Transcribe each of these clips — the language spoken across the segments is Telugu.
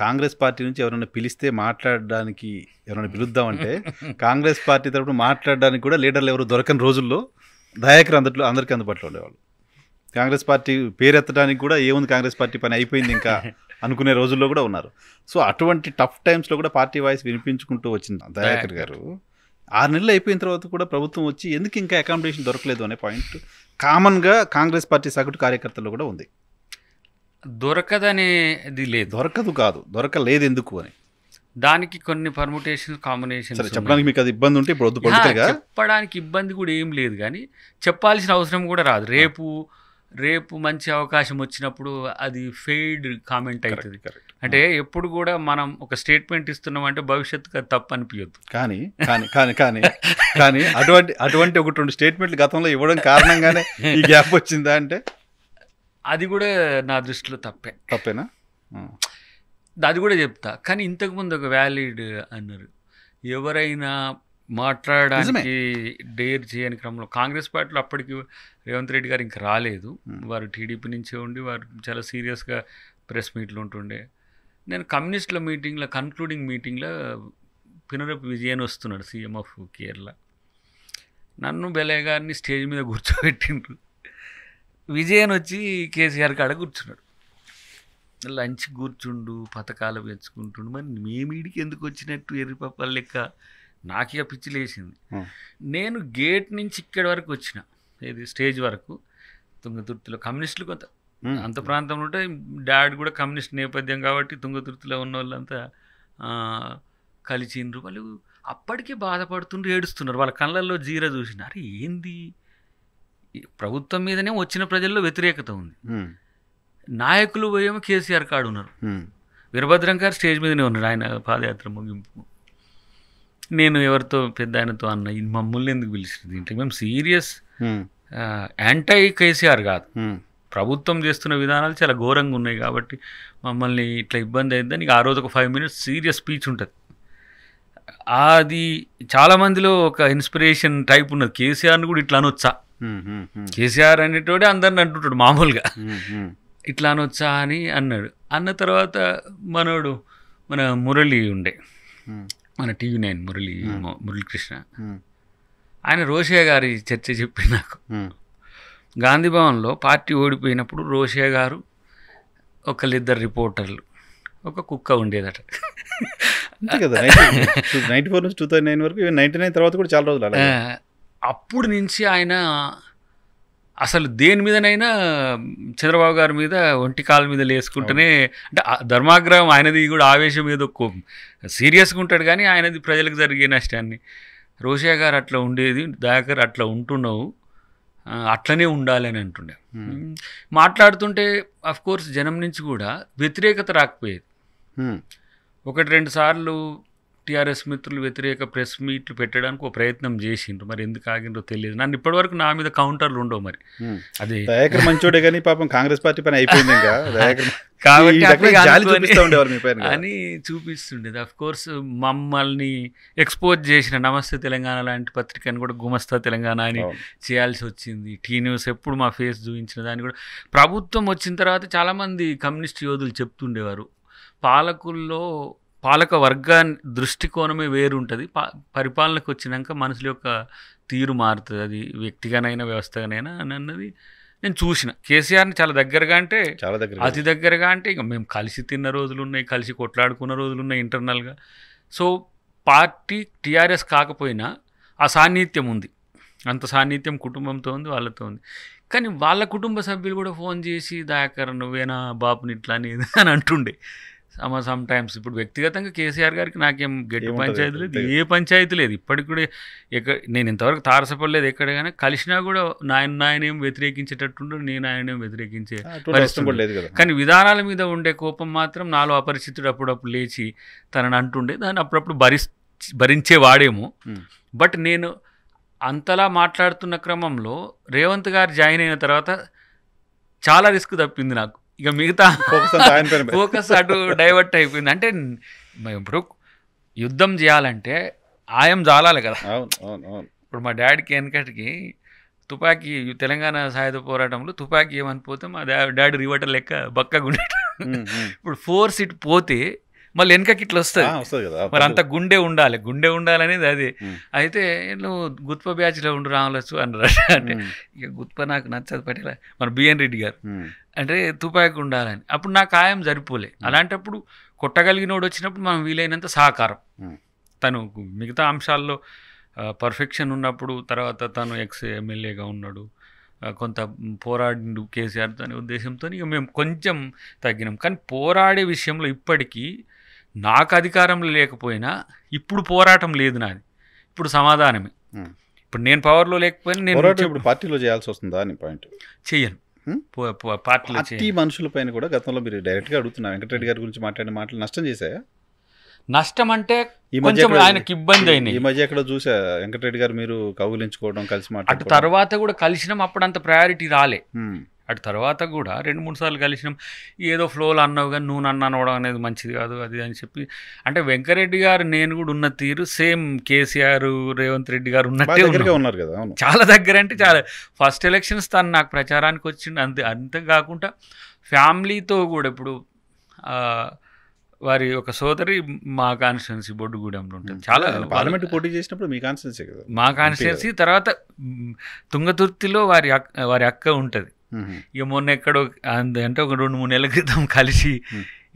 కాంగ్రెస్ పార్టీ నుంచి ఎవరైనా పిలిస్తే మాట్లాడడానికి ఎవరైనా పిలుద్దామంటే కాంగ్రెస్ పార్టీ తరపున మాట్లాడడానికి కూడా లీడర్లు ఎవరు దొరకని రోజుల్లో దయాకర్ అందరికీ అందుబాటులో ఉండేవాళ్ళు. కాంగ్రెస్ పార్టీ పేరెత్తడానికి కూడా ఏముంది, కాంగ్రెస్ పార్టీ పని అయిపోయింది ఇంకా అనుకునే రోజుల్లో కూడా ఉన్నారు. సో అటువంటి టఫ్ టైమ్స్లో కూడా పార్టీ వాయిస్ వినిపించుకుంటూ వచ్చిన దయాకర్ గారు 6 నెలలు అయిపోయిన తర్వాత కూడా ప్రభుత్వం వచ్చి ఎందుకు ఇంకా అకామిడేషన్ దొరకలేదు అనే పాయింట్ కామన్గా కాంగ్రెస్ పార్టీ సగటు కార్యకర్తల్లో కూడా ఉంది. దొరకదనేది లేదు, దొరకదు కాదు, దొరకలేదు ఎందుకు అని దానికి కొన్ని పర్ముటేషన్ కాంబినేషన్ చెప్పడానికి మీకు అది ఇబ్బంది ఉంటే ఇప్పుడు పొలిటికల్గా చెప్పడానికి ఇబ్బంది కూడా ఏం లేదు, కానీ చెప్పాల్సిన అవసరం కూడా రాదు. రేపు మంచి అవకాశం వచ్చినప్పుడు అది ఫెయిడ్ కామెంట్ అవుతుంది. అంటే ఎప్పుడు కూడా మనం ఒక స్టేట్మెంట్ ఇస్తున్నాం అంటే భవిష్యత్తుకు అది తప్పు అనిపించద్దు. కానీ కానీ కానీ కానీ కానీ అటువంటి ఒకటి 2 స్టేట్మెంట్లు గతంలో ఇవ్వడం కారణంగానే ఈ గ్యాప్ వచ్చిందా అంటే అది కూడా నా దృష్టిలో తప్పేనా? అది కూడా చెప్తా. కానీ ఇంతకుముందు ఒక వ్యాలిడ్ అన్నారు, ఎవరైనా మాట్లాడడానికి డేర్ చేయని క్రమంలో కాంగ్రెస్ పార్టీలో అప్పటికి రేవంత్ రెడ్డి గారు ఇంకా రాలేదు, వారు టీడీపీ నుంచే ఉండి వారు చాలా సీరియస్గా ప్రెస్ మీట్లు ఉంటుండే. నేను కమ్యూనిస్టుల మీటింగ్లో కన్క్లూడింగ్ మీటింగ్లో పినరపి విజయన్ వస్తున్నాడు, సీఎం ఆఫ్ కేరళ. నన్ను బెలే గారిని స్టేజ్ మీద కూర్చోబెట్టిండ్రు, విజయన్ వచ్చి కేసీఆర్ కాడ కూర్చున్నాడు. లంచ్ కూర్చుండు, పథకాలు పెంచుకుంటుండు. మరి మేమీడికి ఎందుకు వచ్చినట్టు ఎర్రిపప్పల లెక్క నాకే పిచ్చి లేచింది. నేను గేట్ నుంచి ఇక్కడి వరకు వచ్చిన, ఏది స్టేజ్ వరకు తుంగతుర్తిలో కమ్యూనిస్టులు కొంత అంత ప్రాంతంలో ఉంటే, డాడ్ కూడా కమ్యూనిస్ట్ నేపథ్యం కాబట్టి తుంగతుర్తిలో ఉన్న వాళ్ళంతా కలిసిండ్రు. వాళ్ళు అప్పటికే బాధపడుతుండ్రు, ఏడుస్తున్నారు, వాళ్ళ కళ్ళల్లో జీర చూసినారు. ఏంది ప్రభుత్వం మీదనే వచ్చిన ప్రజల్లో వ్యతిరేకత ఉంది, నాయకులు పోయేమో కేసీఆర్ కాడు ఉన్నారు. వీరభద్రం గారు స్టేజ్ మీదనే ఉన్నారు, ఆయన పాదయాత్ర ముగింపు. నేను ఎవరితో పెద్ద ఆయనతో అన్న, మమ్మల్ని ఎందుకు పిలిచింది ఇంటే, మేము సీరియస్ యాంటై కేసీఆర్ కాదు, ప్రభుత్వం చేస్తున్న విధానాలు చాలా ఘోరంగా ఉన్నాయి కాబట్టి మమ్మల్ని ఇట్లా ఇబ్బంది అయిద్దని ఆ రోజు ఒక 5 minutes సీరియస్ స్పీచ్ ఉంటుంది. అది చాలామందిలో ఒక ఇన్స్పిరేషన్ టైప్ ఉన్నది. కేసీఆర్ని కూడా ఇట్లా అనొచ్చా, కేసీఆర్ అనేటోడే అందరిని అంటుంటాడు మామూలుగా, ఇట్లా అనొచ్చా అని అన్నాడు. అన్న తర్వాత మన మురళి ఉండే, మన TV9 మురళీకృష్ణ, ఆయన రోషయ్య గారి చర్చ చెప్పి నాకు, గాంధీ భవన్లో పార్టీ ఓడిపోయినప్పుడు రోషయ్య గారు, 1-2 రిపోర్టర్లు, ఒక కుక్క ఉండేదట. అంతే కదా, 94 నుంచి 2009 వరకు, 99 తర్వాత కూడా చాలా రోజులు అలా. అప్పుడు నుంచి ఆయన అసలు దేని మీదనైనా చంద్రబాబు గారి మీద ఒంటి కాళ్ళ మీద లేసుకుంటేనే, అంటే ధర్మాగ్రహం ఆయనది కూడా ఆవేశం మీద సీరియస్గా ఉంటాడు, కానీ ఆయనది ప్రజలకు జరిగే నష్టాన్ని. రోషయ్య గారు అట్లా ఉండేది, దయాకర్ అట్లా ఉంటున్నావు, అట్లనే ఉండాలి అని అంటుండే. మాట్లాడుతుంటే అఫ్కోర్స్ జనం నుంచి కూడా వ్యతిరేకత రాకపోయేది. 1-2 సార్లు టీఆర్ఎస్ మిత్రులు వ్యతిరేక ప్రెస్ మీట్లు పెట్టడానికి ఒక ప్రయత్నం చేసిండ్రు, మరి ఎందుకు ఆగిండ్రో తెలియదు. నన్ను ఇప్పటివరకు నా మీద కౌంటర్లు ఉండవు. మరి అది దయాకర్ మంచోడే కానీ పాపం కాంగ్రెస్ పార్టీ పని అయిపోయింది అని చూపిస్తుండేది. అఫ్ కోర్స్ మమ్మల్ని ఎక్స్పోజ్ చేసిన నమస్తే తెలంగాణ లాంటి పత్రికని కూడా గుమస్తా తెలంగాణ అని చేయాల్సి వచ్చింది. టీ-న్యూస్ ఎప్పుడు మా ఫేస్ చూపించిన దాన్ని కూడా. ప్రభుత్వం వచ్చిన తర్వాత చాలామంది కమ్యూనిస్ట్ యోధులు చెప్తుండేవారు, పాలక వర్గాన్ని దృష్టికోణమే వేరుంటుంది, పరిపాలనకు వచ్చినాక మనుషుల యొక్క తీరు మారుతుంది, అది వ్యక్తిగానైనా వ్యవస్థగానైనా అని అన్నది నేను చూసిన. కేసీఆర్ని చాలా దగ్గరగా అంటే అతి దగ్గరగా అంటే ఇక మేము కలిసి తిన్న రోజులు ఉన్నాయి, కలిసి కొట్లాడుకున్న రోజులు ఉన్నాయి ఇంటర్నల్గా. సో పార్టీ టీఆర్ఎస్ కాకపోయినా ఆ సాన్నిహిత్యం ఉంది, అంత సాన్నిహిత్యం కుటుంబంతో ఉంది, వాళ్ళతో ఉంది. కానీ వాళ్ళ కుటుంబ సభ్యులు కూడా ఫోన్ చేసి దయాకర్ నువ్వేనా బాబుని ఇట్లా అని అంటుండే సమ్ టైమ్స్. ఇప్పుడు వ్యక్తిగతంగా కేసీఆర్ గారికి నాకేం గట్టి పంచాయతీ లేదు, ఏ పంచాయతీ లేదు ఇప్పటికి కూడా. నేను ఇంతవరకు తారసపడలేదు ఎక్కడ, కానీ కలిసినా కూడా నాయనేం వ్యతిరేకించేటట్టుండే, నేను ఆయనేం వ్యతిరేకించే పరిస్థితి. కానీ విధానాల మీద ఉండే కోపం మాత్రం నాలో అపరిచితుడు అప్పుడప్పుడు లేచి తనని అంటుండే, దాన్ని అప్పుడప్పుడు భరించేవాడేమో. బట్ నేను అంతలా మాట్లాడుతున్న క్రమంలో రేవంత్ గారు జాయిన్ అయిన తర్వాత చాలా రిస్క్ తప్పింది నాకు. ఇక మిగతా ఫోకస్ అటు డైవర్ట్ అయిపోయింది. అంటే ఇప్పుడు యుద్ధం చేయాలంటే ఆయం జాలాలి కదా. ఇప్పుడు మా డాడీకి వెనకటికి తుపాకీ, తెలంగాణ సాయుధ పోరాటంలో తుపాకీ ఏమనిపోతే మా డాడీ రివర్టర్ లెక్క బక్కగా ఉండేట. ఇప్పుడు ఫోర్స్ ఇటు పోతే మళ్ళీ వెనకకి ఇట్లా వస్తుంది వస్తుంది కదా. మరి అంత గుండె ఉండాలనేది అదే. అయితే నువ్వు గుత్ప బ్యాచ్లో ఉండు రామలచ్చు అన్నారు. అంటే ఇక గుత్ప నాకు నచ్చదు పటేల, మన బిఎన్ రెడ్డి గారు అంటే తుపాకి ఉండాలని. అప్పుడు నా ఖాయం సరిపోలే. అలాంటప్పుడు కొట్టగలిగినోడు వచ్చినప్పుడు మనం వీలైనంత సహకారం. తను మిగతా అంశాల్లో పర్ఫెక్షన్ ఉన్నప్పుడు, తర్వాత తను ఎమ్మెల్యేగా ఉన్నాడు, కొంత పోరాడిండు కేసీఆర్ అనే ఉద్దేశంతో ఇక మేము కొంచెం తగ్గినాం. కానీ పోరాడే విషయంలో ఇప్పటికీ నాకు అధికారంలో లేకపోయినా ఇప్పుడు పోరాటం లేదు నాది. ఇప్పుడు సమాధానమే. ఇప్పుడు నేను పవర్లో లేకపోయినా నేను ఇప్పుడు పార్టీలో చేయాల్సి వస్తుందా అని పాయింట్ చెయ్యను. పార్టీ మనుషుల పైన కూడా గతంలో మీరు డైరెక్ట్గా అడుగుతున్నా, వెంకటరెడ్డి గారి గురించి మాట్లాడిన మాటలు నష్టం చేశాయా? నష్టం అంటే కొంచెం ఆయనకి ఇబ్బంది అయింది. ఈ మధ్య ఎక్కడ చూసా వెంకటరెడ్డి గారు మీరు కౌగులించుకోవడం, కలిసి మాట్లాడడం. అటు తర్వాత కూడా కలిసినాం, అప్పుడు అంత ప్రయారిటీ రాలే. అటు తర్వాత కూడా 2-3 సార్లు కలిసినాం. ఏదో ఫ్లోలో అన్నావు కానీ నువ్వు నన్ను అనవడం అనేది మంచిది కాదు అది అని చెప్పి. అంటే వెంకరెడ్డి గారు నేను కూడా ఉన్న తీరు సేమ్ కేసీఆర్ రేవంత్ రెడ్డి గారు ఉన్నట్టే ఉన్నారు కదా. చాలా దగ్గర అంటే చాలా. ఫస్ట్ ఎలక్షన్స్ తను నాకు ప్రచారానికి వచ్చింది. అంతేకాకుండా ఫ్యామిలీతో కూడా ఇప్పుడు వారి ఒక సోదరి మా కాన్స్టిట్యున్సీ బొడ్డుగూడెంలో ఉంటుంది. చాలా పార్లమెంట్ పోటీ చేసినప్పుడు మీ కాన్స్టిట్యున్సీ కదా, మా కాన్స్టిట్యున్సీ. తర్వాత తుంగతుర్తిలో వారి అక్క ఉంటుంది. ఇక మొన్న ఎక్కడో అంటే ఒక 2-3 నెలల క్రితం కలిసి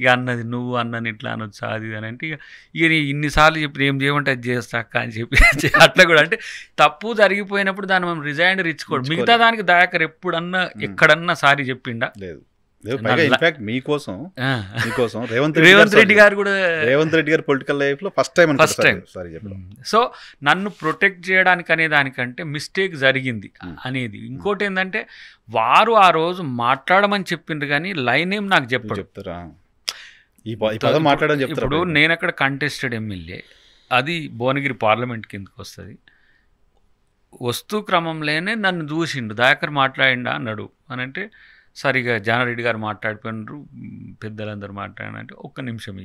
ఇక అన్నది, నువ్వు అన్నని ఇట్లా అనొచ్చు అది అని. అంటే ఇక ఇన్నిసార్లు చెప్పి ఏం చేయమంటే అది చేస్తా అక్క అని చెప్పి అట్లా కూడా. అంటే తప్పు జరిగిపోయినప్పుడు దాన్ని మనం రిజైండర్ ఇచ్చుకోవడం. మిగతా దానికి దయాకర్ ఎప్పుడన్నా ఎక్కడన్నా సారీ చెప్పిండా లేదు. ఇన్ఫాక్ట్ మీకోసం రేవంత్ రెడ్డి గారు కూడా, రేవంత్ రెడ్డి గారు పొలిటికల్ లైఫ్ లో ఫస్ట్ టైం. సో నన్ను ప్రొటెక్ట్ చేయడానికి అనే దానికంటే మిస్టేక్ జరిగింది అనేది. ఇంకోటి ఏంటంటే వారు ఆ రోజు మాట్లాడమని చెప్పిండ్రు కానీ లైన్ ఏం నాకు చెప్తారా. ఇప్పుడు నేను అక్కడ కంటెస్టెడ్ ఎమ్మెల్యే, అది భువనగిరి పార్లమెంట్ కిందకి వస్తుంది. వస్తూ క్రమంలోనే నన్ను చూసిండు, దయాకర్ మాట్లాడిండా అన్నాడు అని. అంటే సరిగా జానారెడ్డి గారు మాట్లాడిపోయినారు, పెద్దలందరూ మాట్లాడినంటే ఒక్క నిమిషం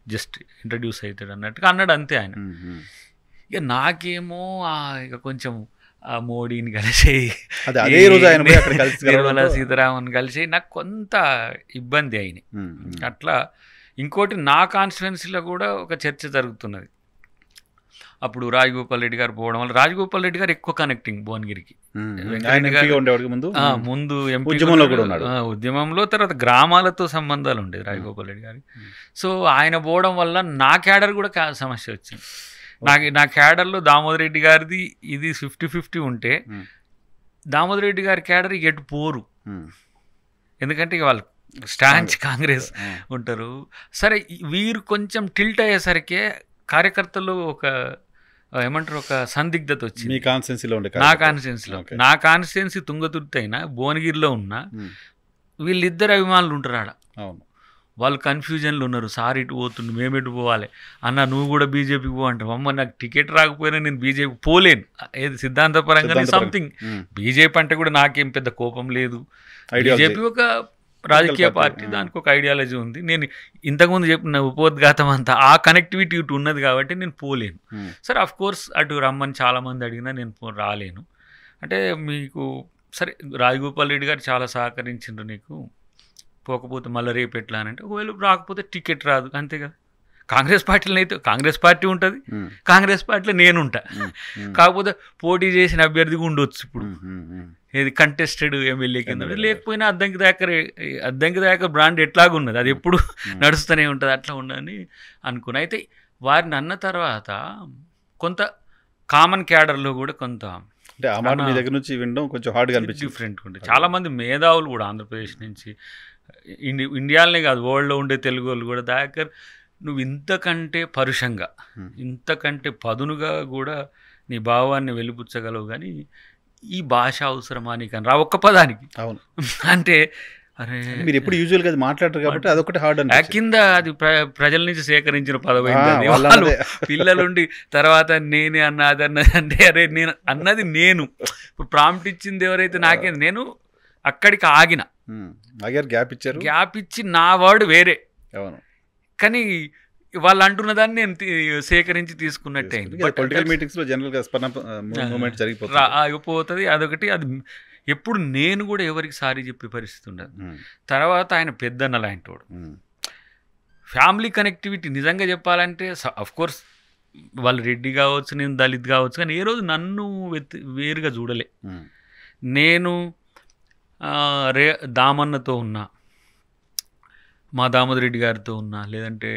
జస్ట్ ఇంట్రడ్యూస్ అవుతాడు అన్నట్టుగా అన్నాడు, అంతే ఆయన. ఇక నాకేమో ఇక కొంచెం ఆ మోడీని కలిసి నిర్మలా సీతారామన్ కలిసి నాకు కొంత ఇబ్బంది అయినాయి. అట్లా ఇంకోటి నా కాన్స్టిట్యున్సీలో కూడా ఒక చర్చ జరుగుతున్నది. అప్పుడు రాజగోపాల్ రెడ్డి గారు పోవడం వల్ల, రాజగోపాల్ రెడ్డి గారు ఎక్కువ కనెక్టింగ్ భువనగిరికి. ముందు ఉద్యమంలో, తర్వాత గ్రామాలతో సంబంధాలు ఉండేది రాజగోపాల్ రెడ్డి గారికి. సో ఆయన పోవడం వల్ల నా క్యాడర్ కూడా సమస్య వచ్చింది. నా క్యాడర్లో దామోదర్ రెడ్డి గారిది ఇది 50-50 ఉంటే, దామోదర్ రెడ్డి గారి క్యాడర్ ఎటు పోరు. ఎందుకంటే ఇక వాళ్ళు స్టాంచ్ కాంగ్రెస్ ఉంటారు. సరే వీరు కొంచెం టిల్ట్ అయ్యేసరికి కార్యకర్తలు ఒక ఏమంటారు, ఒక సందిగ్ధత వచ్చింది. నా కాన్స్టిట్యున్సీ తుంగతుర్తి అయినా భువనగిరిలో ఉన్న వీళ్ళిద్దరు అభిమానులు ఉంటారు ఆడ. వాళ్ళు కన్ఫ్యూజన్లు ఉన్నారు. సార్ ఇటు పోతుండు, మేము ఎటు పోవాలి అన్న, నువ్వు కూడా బీజేపీకి పో అంటావు. అమ్మ నాకు టికెట్ రాకపోయినా నేను బీజేపీ పోలేను. ఏది సిద్ధాంతపరంగా సంథింగ్. బీజేపీ అంటే కూడా నాకేం పెద్ద కోపం లేదు. బీజేపీ ఒక రాజకీయ పార్టీ, దానికి ఒక ఐడియాలజీ ఉంది. నేను ఇంతకుముందు చెప్పిన ఉపోద్ఘాతం అంతా ఆ కనెక్టివిటీ ఇటు ఉన్నది కాబట్టి నేను పోలేను. సరే అఫ్ కోర్స్ అటు రమ్మని చాలామంది అడిగినా నేను రాలేను. అంటే మీకు సరే రాజగోపాల్ రెడ్డి గారు చాలా సహకరించిండ్రు నీకు, పోకపోతే మళ్ళీ రేపు ఎట్లా అని. అంటే ఒకవేళ రాకపోతే టికెట్ రాదు, అంతే కదా. కాంగ్రెస్ పార్టీలో అయితే కాంగ్రెస్ పార్టీ ఉంటుంది, కాంగ్రెస్ పార్టీలో నేనుంటా. కాకపోతే పోటీ చేసిన అభ్యర్థిగా ఉండొచ్చు. ఇప్పుడు ఏది కంటెస్టెడ్ ఎమ్మెల్యే కింద, లేకపోయినా అద్దంకి దాకా బ్రాండ్ ఎట్లాగున్నది, అది ఎప్పుడు నడుస్తూనే ఉంటుంది, అట్లా ఉండని అనుకున్నా. అయితే వారిని అన్న తర్వాత కొంత కామన్ క్యాడర్లో కూడా కొంత డిఫరెంట్గా ఉంటుంది. చాలామంది మేధావులు కూడా ఆంధ్రప్రదేశ్ నుంచి, ఇండియాలోనే కాదు వరల్డ్లో ఉండే తెలుగు వాళ్ళు కూడా, దాకర్ నువ్వు ఇంతకంటే పరుషంగా, ఇంతకంటే పదునుగా కూడా నీ భావాన్ని వెలిపుచ్చగలవు, కానీ ఈ భాష అవసరమా నీకని రా ఒక్క పదానికి. అవును అంటే అరే మీరు ఎప్పుడు యూజువల్గా అది మాట్లాడతారు కాబట్టి అదొకటి హార్డ్ అని కింద అది ప్రజల నుంచి సేకరించిన పదమైంది. వాళ్ళు పిల్లలుండి తర్వాత నేనే అన్న అది అన్నది అంటే అరే నేను అన్నది నేను ఇప్పుడు ప్రాంప్ట్ ఇచ్చింది ఎవరైతే నాకేంది, నేను అక్కడికి ఆగిన, గ్యాప్ ఇచ్చి నా వర్డ్ వేరే. అవును కానీ వాళ్ళు అంటున్న దాన్ని నేను సేకరించి తీసుకున్నట్టే పొలిటికల్ మీటింగ్స్ లో జనరల్గా మూమెంట్ అయిపోతుంది. అదొకటి. అది ఎప్పుడు నేను కూడా ఎవరికి సారీ చెప్పే పరిస్థితి ఉండదు. తర్వాత ఆయన పెద్దన్న లాంటి వాడు, ఫ్యామిలీ కనెక్టివిటీ నిజంగా చెప్పాలంటే కోర్స్ వాళ్ళు రెడ్డి కావచ్చు, నేను దళిత్ కావచ్చు, కానీ ఏ రోజు నన్ను వేరుగా చూడలే. నేను దామన్నతో ఉన్నా, మా దామోదర్ రెడ్డి గారితో ఉన్నా, లేదంటే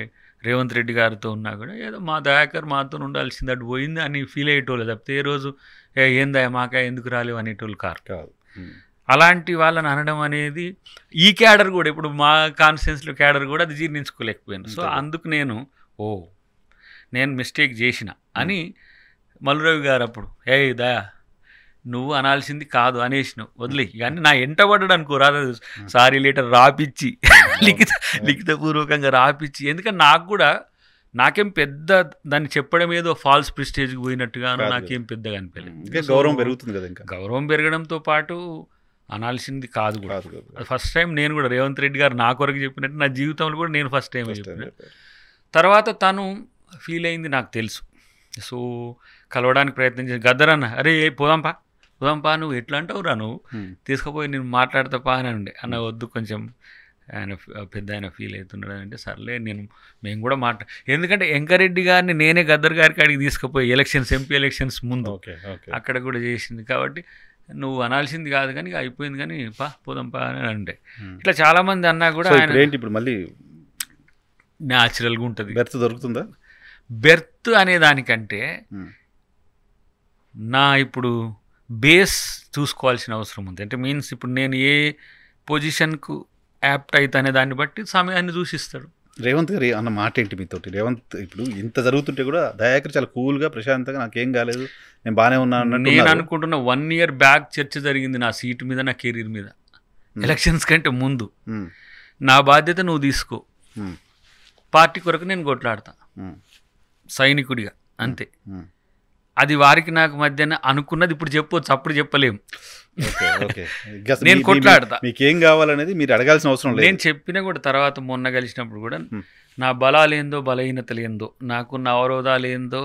రేవంత్ రెడ్డి గారితో ఉన్నా కూడా ఏదో మా దయాకర్ మాతో ఉండాల్సింది అటు పోయింది అని ఫీల్ అయ్యేటోళ్ళు తప్పితే ఏ రోజు ఏందా మాకా ఎందుకు రాలేవు అనేటోళ్ళు కాదు. అలాంటి వాళ్ళని అనడం అనేది ఈ క్యాడర్ కూడా ఇప్పుడు మా కాన్స్టిట్యున్సీలో క్యాడర్ కూడా అది జీర్ణించుకోలేకపోయాను. సో అందుకు నేను మిస్టేక్ చేసిన అని మల్లురవి గారు అప్పుడు దయా నువ్వు అనాల్సింది కాదు అనేసినావు వదిలే కానీ నా ఎంటబడ్డాడు అనుకో రాదు సారీ లెటర్ రాపిచ్చి లిఖితపూర్వకంగా రాపిచ్చి, ఎందుకంటే నాకు కూడా నాకేం పెద్ద దాన్ని చెప్పడం ఏదో ఫాల్స్ ప్రిస్టేజ్కి పోయినట్టుగాను నాకేం పెద్దగా అనిపించలేదు. గౌరవం పెరుగుతుంది కదా, ఇంకా గౌరవం పెరగడంతో పాటు అనాల్సింది కాదు కూడా. ఫస్ట్ టైం నేను కూడా రేవంత్ రెడ్డి గారు నా కొరకు చెప్పినట్టు నా జీవితంలో కూడా నేను ఫస్ట్ టైం చెప్పిన తర్వాత తను ఫీల్ అయింది నాకు తెలుసు. సో కలవడానికి ప్రయత్నం చేసి గద్దరన్న అరే పోదాంపా నువ్వు ఎట్లా అంటావురా నువ్వు తీసుకుపోయి నేను మాట్లాడతాపా అని ఉండే అన్న వద్దు కొంచెం పెద్ద ఆయన ఫీల్ అవుతున్నాడు అంటే సర్లే మేము కూడా ఎందుకంటే ఎంకరెడ్డి గారిని నేనే గద్దర్ గారికి అడిగి తీసుకుపోయి ఎంపీ ఎలక్షన్స్ ముందు అక్కడ కూడా చేసింది కాబట్టి నువ్వు అనాల్సింది కాదు కానీ అయిపోయింది కానీ పోదాంపా అని అంటే ఇట్లా చాలామంది అన్నా కూడా ఆయన ఇప్పుడు మళ్ళీ న్యాచురల్గా ఉంటుంది. బెర్త్ దొరుకుతుందా? బెర్త్ అనే దానికంటే నా ఇప్పుడు బేస్ చూసుకోవాల్సిన అవసరం ఉంది. అంటే మీన్స్ ఇప్పుడు నేను ఏ పొజిషన్కు యాప్ట్ అవుతా అనే దాన్ని బట్టి సమయాన్ని చూసిస్తాడు. రేవంత్ గారు అన్న మాట ఏంటి మీతోటి? రేవంత్ ఇప్పుడు ఇంత జరుగుతుంటే కూడా దయాకర్ చాలా కూల్గా ప్రశాంతంగా నాకేం కాలేదు నేను బాగానే ఉన్నాను నేను అనుకుంటున్నా. 1 year బ్యాక్ చర్చ జరిగింది నా సీటు మీద, నా కెరీర్ మీద, ఎలక్షన్స్ కంటే ముందు. నా బాధ్యత నువ్వు తీసుకో, పార్టీ కొరకు నేను కొట్లాడతా సైనికుడిగా అంతే. అది వారికి నాకు మధ్యన అనుకున్నది ఇప్పుడు చెప్పవచ్చు, అప్పుడు చెప్పలేము. నేను కొట్లాడతా, మీకేం కావాలనేది మీరు అడగాల్సిన అవసరం లేదు. నేను చెప్పినా కూడా తర్వాత మొన్న కలిసినప్పుడు కూడా నా బలాలేందో బలహీనతలేందో, నాకున్న అవరోధాలేందో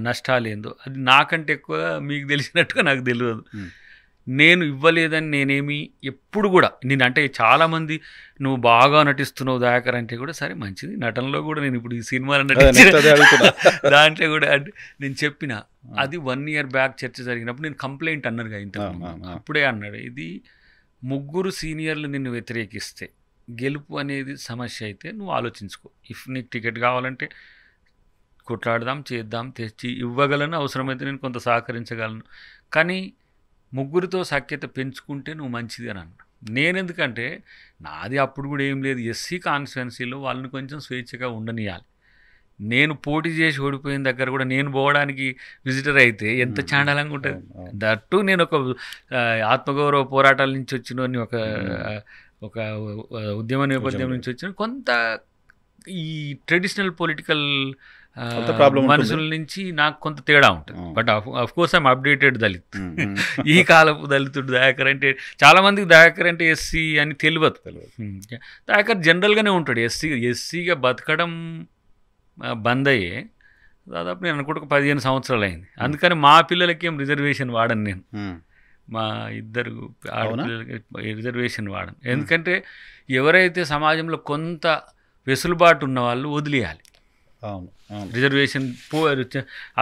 నష్టాలేందో అది నాకంటే ఎక్కువ మీకు తెలిసినట్టుగా నాకు తెలియదు. నేను ఇవ్వలేదని నేనేమి ఎప్పుడు కూడా అంటే చాలామంది నువ్వు బాగా నటిస్తున్నావు దయాకర్ అంటే కూడా సరే మంచిది, నటనలో కూడా నేను ఇప్పుడు ఈ సినిమాలో దాంట్లో కూడా నేను చెప్పిన అది 1 year బ్యాక్ చర్చ జరిగినప్పుడు నేను కంప్లైంట్ అన్నారుగా ఇంత అప్పుడే అన్నాడు, ఇది 3 సీనియర్లు నిన్ను వ్యతిరేకిస్తే గెలుపు అనేది సమస్య అయితే నువ్వు ఆలోచించుకో, ఇఫ్ నీకు టికెట్ కావాలంటే కొట్లాడదాం చేద్దాం తెచ్చి ఇవ్వగలను, అవసరమైతే నేను కొంత సహకరించగలను, కానీ 3తో సఖ్యత పెంచుకుంటే నువ్వు మంచిది అని అన్నా. నేనెందుకంటే నాది అప్పుడు కూడా ఏం లేదు, ఎస్సీ కాన్స్టిట్యున్సీలో వాళ్ళని కొంచెం స్వేచ్ఛగా ఉండనియాలి. నేను పోటీ చేసి ఓడిపోయిన దగ్గర కూడా నేను పోవడానికి విజిటర్ అయితే ఎంత చాండాలంగా ఉంటుంది. దట్టు నేను ఒక ఆత్మగౌరవ పోరాటాల నుంచి వచ్చిన ఒక ఉద్యమ నేపథ్యం నుంచి వచ్చిన కొంత ఈ ట్రెడిషనల్ పొలిటికల్ మనుషుల నుంచి నాకు కొంత తేడా ఉంటుంది. But of course I'm updated Dalit. ఈ కాలపు దళితుడు దయాకర్ అంటే చాలా మందికి దయాకర్ అంటే ఎస్సీ అని తెలియదు. దయాకర్ జనరల్గానే ఉంటాడు. ఎస్సీగా బతకడం బంద్ అయ్యే దాదాపు నేను అనుకుంటే 15 సంవత్సరాలు అయింది. అందుకని మా పిల్లలకి ఏం రిజర్వేషన్ వాడను నేను, మా ఇద్దరు ఆడపిల్లలకి రిజర్వేషన్ వాడను. ఎందుకంటే ఎవరైతే సమాజంలో కొంత వెసులుబాటు ఉన్న వాళ్ళు వదిలేయాలి. రిజర్వేషన్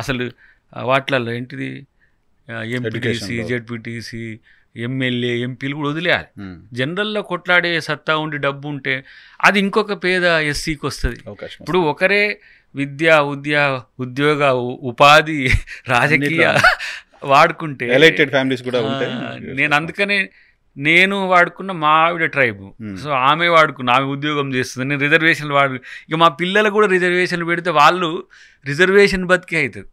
అసలు వాటిలలో ఏంటిది ఎంపీటీసీ జెడ్పీటీసీ ఎమ్మెల్యే ఎంపీలు కూడా వదిలేయాలి. జనరల్లో కొట్లాడే సత్తా ఉండి డబ్బు ఉంటే అది ఇంకొక పేద ఎస్సీకి వస్తుంది. ఇప్పుడు ఒకరే విద్య ఉద్యోగ ఉపాధి రాజకీయ వాడుకుంటే నేను అందుకనే నేను వాడుకున్న మా ఆవిడ ట్రైబు, సో ఆమె ఆమె ఉద్యోగం చేస్తుంది, నేను రిజర్వేషన్లు ఇక మా పిల్లలు కూడా రిజర్వేషన్లు పెడితే వాళ్ళు రిజర్వేషన్ బతికే అవుతుంది.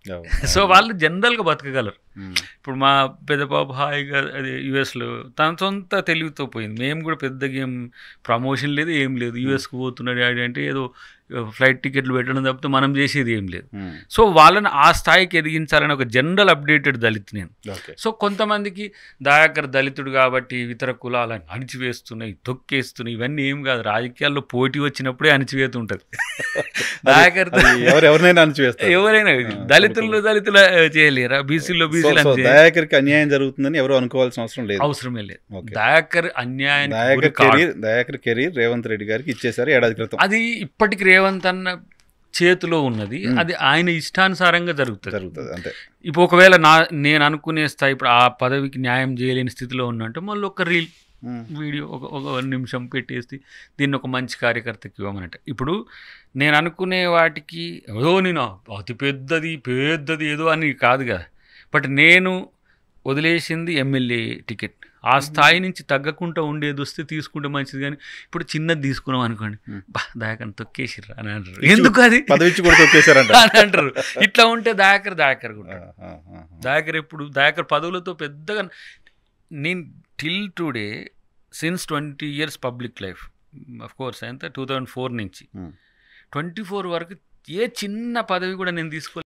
సో వాళ్ళు జనరల్గా బతకగలరు. ఇప్పుడు మా పెద్ద పాప హాయిగా అది యుఎస్లో తన సొంత తెలివితో పోయింది. మేము కూడా పెద్దగా ఏం ప్రమోషన్ లేదు ఏం లేదు, యుఎస్కి పోతున్నాడు డాడీ అంటే ఏదో ఫ్లైట్ టికెట్లు పెట్టడం తప్పితే మనం చేసేది ఏం లేదు. సో వాళ్ళని ఆ స్థాయికి ఎదిగించాలని ఒక జనరల్ అప్డేటెడ్ దళిత్ నేను. సో కొంతమందికి దయాకర్ దళితుడు కాబట్టి ఇతర కులాలను అణిచివేస్తున్నాయి, తొక్కేస్తున్నాయి, ఇవన్నీ ఏం కాదు. రాజకీయాల్లో పోటీ వచ్చినప్పుడే అణిచివేత ఉంటుంది. దయాకర్ ఎవరైనా అణిచివేస్తారు, ఎవరైనా దళితులు చేయలేరా, బీసీలో బీసీలు దయాకర్కి అన్యాయం జరుగుతుందని ఎవరు అనుకోవాల్సిన అవసరమే లేదు. దయాకర్ అన్యాయం, దయాకర్ కెరీర్ రేవంత్ రెడ్డి గారికి ఇచ్చేసారు ఏడాది క్రితం. అది ఇప్పటికి రేవంత్ అన్న చేతిలో ఉన్నది, అది ఆయన ఇష్టానుసారంగా జరుగుతుంది అంతే. ఇప్పుడు ఒకవేళ నేను అనుకునే స్థాయి ఇప్పుడు ఆ పదవికి న్యాయం చేయలేని స్థితిలో ఉన్నట్టు మళ్ళీ ఒక రీల్ వీడియో ఒక 1 నిమిషం పెట్టేసి దీన్ని ఒక మంచి కార్యకర్తకి ఇవ్వమన్నట్టు. ఇప్పుడు నేను అనుకునే వాటికి ఏదో నేను అతి పెద్దది ఏదో అని కాదు కదా, బట్ నేను వదిలేసింది ఎమ్మెల్యే టికెట్. ఆ స్థాయి నుంచి తగ్గకుండా ఉండేది వస్తే తీసుకుంటే మంచిది, కానీ ఇప్పుడు చిన్నది తీసుకున్నాం అనుకోండి, దయాకర్ తొక్కేసిర్రు అని అంటారు. ఎందుకు అది పదవిచ్చి కూడా తొక్కేశారంట అని అంటారు. ఇట్లా ఉంటే దయాకర్ కూడా దయాకర్ పదవులతో పెద్దగా నేను till today since 20 years public life, of course ఎంత 2004 నుంచి 24 వరకు ఏ చిన్న పదవి కూడా నేను తీసుకోలేదు.